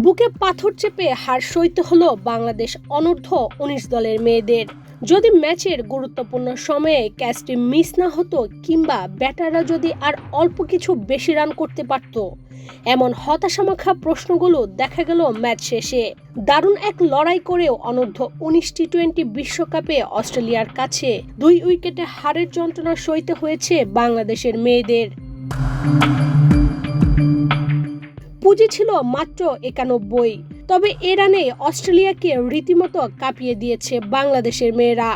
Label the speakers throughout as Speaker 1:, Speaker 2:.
Speaker 1: বুকে পাথর চেপে হার সইতে হলো বাংলাদেশ অনূর্ধ্ব-19 দলের মেয়েদের। যদি ম্যাচের গুরুত্বপূর্ণ সময়ে ক্যাচটি মিস না হতো কিংবা ব্যাটাররা যদি আর অল্প কিছু বেশি রান করতে পারত, এমন হতাশামাখা প্রশ্নগুলো দেখা গেল ম্যাচ শেষে। দারুণ এক লড়াই করেও অনূর্ধ্ব-19 টি-20 বিশ্বকাপে অস্ট্রেলিয়ার কাছে 2 উইকেটে হারের যন্ত্রণা সইতে হয়েছে বাংলাদেশের মেয়েদের। পুঁজি ছিল মাত্র 91, তবে এ রানে অস্ট্রেলিয়াকে রীতিমতো কাঁপিয়ে দিয়েছে বাংলাদেশের মেয়েরা।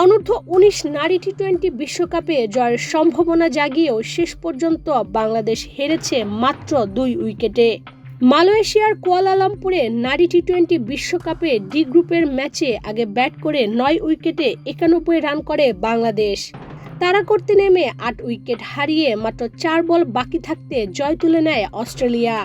Speaker 1: অনূর্ধ্ব-19 নারী টি-20 বিশ্বকাপে জয়ের সম্ভাবনা জাগিয়েও শেষ পর্যন্ত বাংলাদেশ হেরেছে মাত্র 2 উইকেটে। মালয়েশিয়ার কুয়ালালামপুরে নারী টি-20 বিশ্বকাপে ডি গ্রুপের ম্যাচে আগে ব্যাট করে 9 উইকেটে 91 রান করে বাংলাদেশ। তাড়া করতে নেমে 8 উইকেট হারিয়ে মাত্র 4 বল বাকি থাকতে জয় তুলে নেয় অস্ট্রেলিয়া।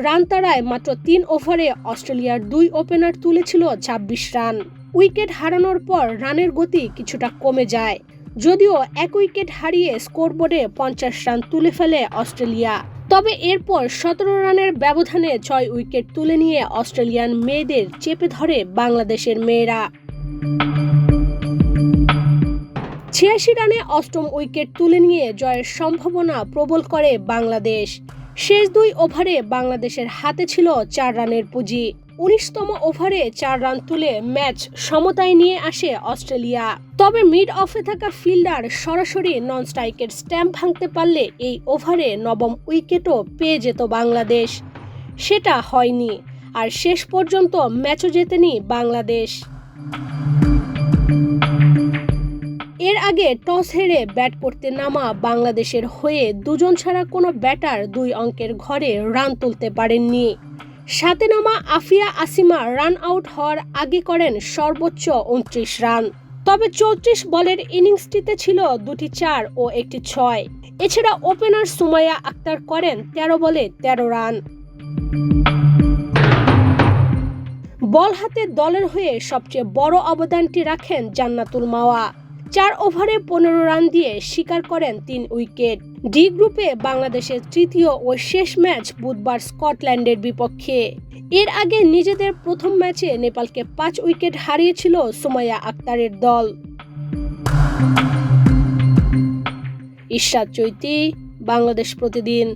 Speaker 1: রান তাড়ায় মাত্র 3 ওভারে অস্ট্রেলিয়ার 2 ওপেনার তুলেছিল 26 রান। উইকেট হারানোর পর রানের গতি কিছুটা কমে যায়, যদিও 1 উইকেট হারিয়ে স্কোরবোর্ডে 50 রান তুলে ফেলে অস্ট্রেলিয়া। তবে এরপর 17 রানের ব্যবধানে 6 উইকেট তুলে নিয়ে অস্ট্রেলিয়ান মেয়েদের চেপে ধরে বাংলাদেশের মেয়েরা। 86 রানে অষ্টম উইকেট তুলে নিয়ে জয়ের সম্ভাবনা প্রবল করে বাংলাদেশ। শেষ 2 ওভারে বাংলাদেশের হাতে ছিল 4 রানের পুঁজি। 19তম ওভারে 4 রান তুলে ম্যাচ সমতায় নিয়ে আসে অস্ট্রেলিয়া। তবে মিড অফে থাকা ফিল্ডার সরাসরি নন স্ট্রাইকের স্ট্যাম্প ভাঙতে পারলে এই ওভারে 9ম উইকেটও পেয়ে যেত বাংলাদেশ। সেটা হয়নি, আর শেষ পর্যন্ত ম্যাচও জেতেনি বাংলাদেশ। এর আগে টস হেরে ব্যাট করতে নামা বাংলাদেশের হয়ে দুজন ছাড়া কোনো ব্যাটার 2 অঙ্কের ঘরে রান তুলতে পারেননি। সাথে নামা আফিয়া আসিমা রান আউট হওয়ার আগে করেন সর্বোচ্চ 29 রান। তবে 34 বলের ইনিংসটিতে ছিল 2টি 4 ও 1টি 6। এছাড়া ওপেনার সুমাইয়া আক্তার করেন 13 বলে 13 রান। বল হাতে দলের হয়ে সবচেয়ে বড় অবদানটি রাখেন জান্নাতুল মাওয়া। 4 ওভারে 15 রান দিয়ে শিকার করেন 3 উইকেট। ডি গ্রুপে বাংলাদেশের তৃতীয় ও শেষ ম্যাচ বুধবার স্কটল্যান্ডের বিপক্ষে। এর আগে নিজেদের প্রথম ম্যাচে নেপালকে 5 উইকেট হারিয়েছিল সুমাইয়া আক্তারের দল। ইশরাত চৈতি, বাংলাদেশ প্রতিদিন।